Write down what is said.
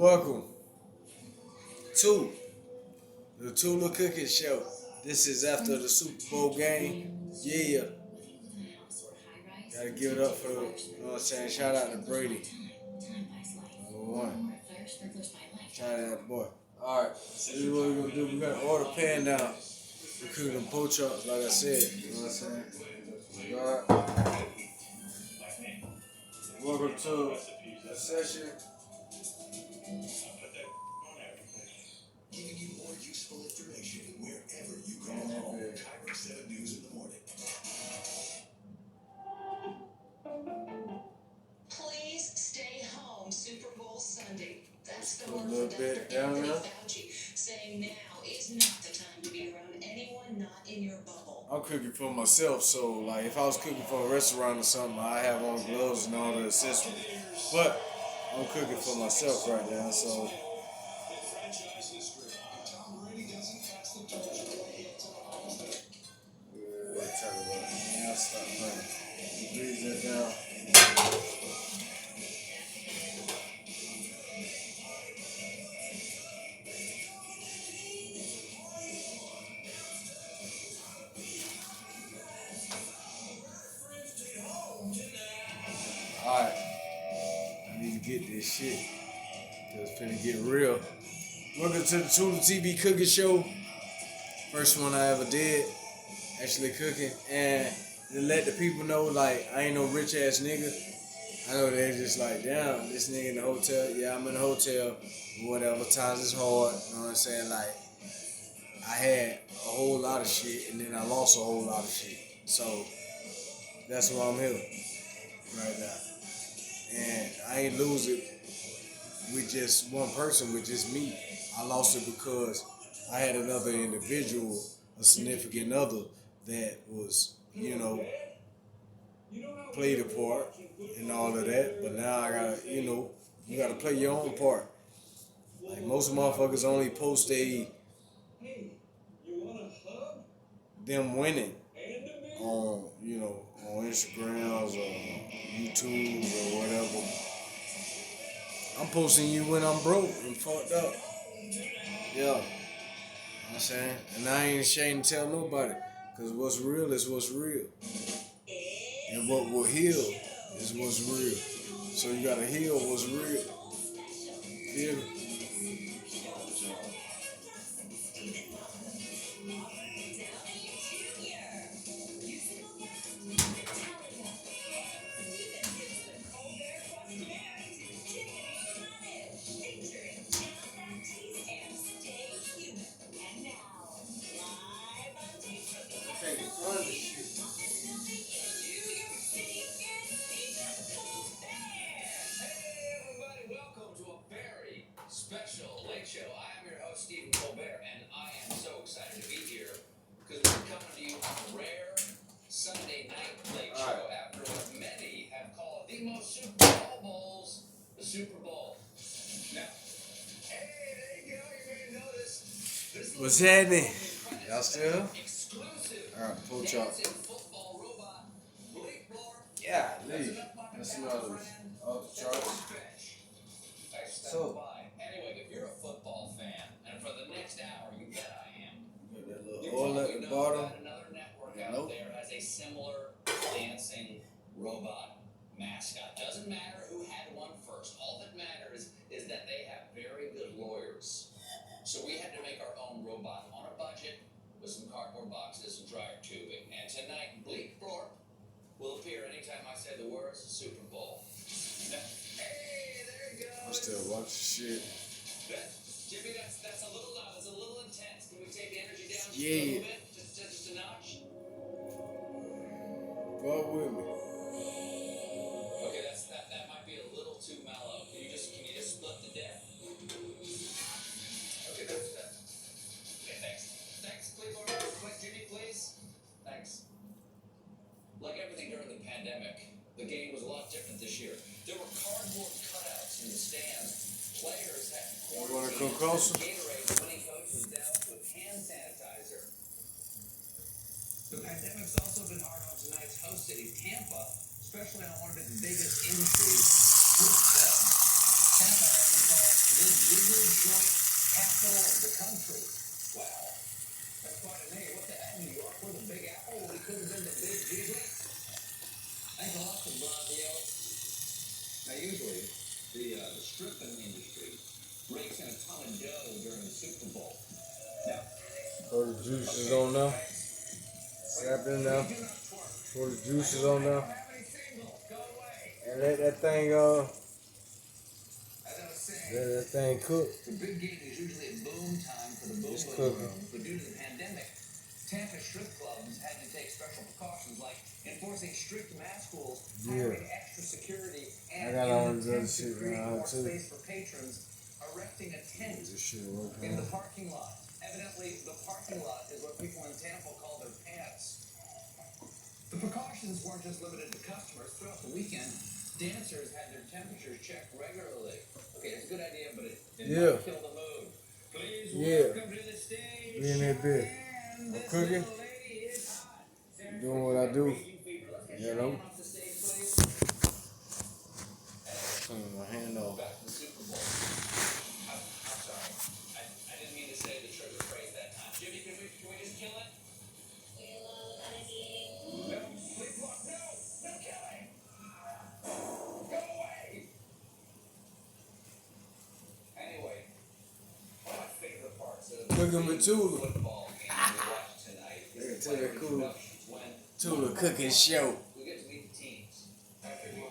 Welcome to the Tula Cooking Show. This is after the Super Bowl game. Yeah. Gotta give it up for, you know what I'm saying? Shout out to Brady. Number one. Shout out to that boy. Alright, this is what we're gonna do. We're gonna order pan down. We're cooking them pork chops, like I said. You know what I'm saying? Alright. Welcome to the session. Giving you more useful information wherever you go home. Cairo 7 News in the morning. Please stay home. Super Bowl Sunday. That's the A word little from bit Dr. down Anthony there. Fauci, saying now is not the time to be around anyone not in your bubble. I'm cooking for myself, so like if I was cooking for a restaurant or something, I have on gloves and all the accessories. But I'm cooking for myself right now, so. I'll stop playing. Breeze that down. Alright. I need to get this shit. It's finna get real. Welcome to the Tula TV Cooking Show. First one I ever did. Actually cooking. And to let the people know, like, I ain't no rich ass nigga. I know they're just like, damn, this nigga in the hotel. Yeah, I'm in the hotel. Whatever. Times is hard. You know what I'm saying? Like, I had a whole lot of shit, and then I lost a whole lot of shit. So, that's why I'm here right now. And I ain't lose it with just one person, with just me. I lost it because I had another individual, a significant other, that was, played a part and all of that. But now I gotta, you gotta play your own part. Like most motherfuckers only post them winning on, on Instagrams or YouTube or whatever. I'm posting you when I'm broke and fucked up. Yeah. You know what I'm saying? And I ain't ashamed to tell nobody. Because what's real is what's real. And what will heal is what's real. So you gotta heal what's real. Feel me? Special Late Show. I am your host, Stephen Colbert, and I am so excited to be here because we're coming to you on a rare Sunday night Late Show after what many have called the most Super Bowl bowls, the Super Bowl. Now, hey, there you go. You're going to notice. What's happening? Y'all still? Exclusive. Alright, pull chop. Football robot. Yeah, leave. That's another off the charts. So. Anyway, if you're a football fan, and for the next hour, you bet I am. Got that little oil at the bottom. Another network out there has a similar dancing robot mascot. Doesn't matter who had one first. All that matters is that they have very good lawyers. So we had to make our own robot on a budget with some cardboard boxes and dryer tubing. And tonight, Bleak Thorpe will appear anytime I say the words Super Bowl. Hey, there you go. I'm still watching shit. Jimmy, that's a little loud. It's a little intense. Can we take the energy down just a Yeah. little bit? Just a notch? Go with me. Okay, that might be a little too mellow. Can you just split the deck? Okay, that's that. Okay, thanks. Thanks, Cleveland. Quick, Jimmy, please. Thanks. Like everything during the pandemic, the game was a lot different this year. There were cardboard cutouts in the stands. Players had You want to come closer? Gatorade winning coach was doused with hand sanitizer. The pandemic's also been hard on tonight's host city, Tampa, especially on one of its biggest industries, football. Tampa has the Junior Joint capital of the country. Wow, that's quite a name. What the hell, New York? We're the Big Apple. We could have been the Big Jiggly. Thanks a lot for Brazil. Now, usually, the stripping industry rakes in a ton of dough during the Super Bowl. Now, Pour the juices on now. Slap it now. Pour the juices on now. And let that thing let that thing cook. the big game is usually a boom time for the boom It's boom cooking. rooms, but due to the pandemic, Tampa strip clubs had to take special precautions like enforcing strict mask rules, hiring extra security, and I got all this other in an attempt to shit create around more too. space for patrons, erecting a tent This shit working. in the parking lot. Evidently, the parking lot is what people in Tampa call their pants. The precautions weren't just limited to customers. Throughout the weekend, dancers had their temperatures checked regularly. Okay, it's a good idea, but it did not kill the mood. Please welcome to the stage. Be in that bit. Sharon. I'm This cooking. little lady is hot. Doing what I do. Let's get You Sharon know. off the stage, please. Clean my hand off. Back to the Super Bowl. I'm sorry. I didn't mean to say the trigger phrase that time. Jimmy, can we just kill it? No, sleepwalk, no killing. Go away. Anyway, one of my favorite parts of Cooking with Tula. football game we watched tonight is the Tula player cool. introductions when Tula cooking show.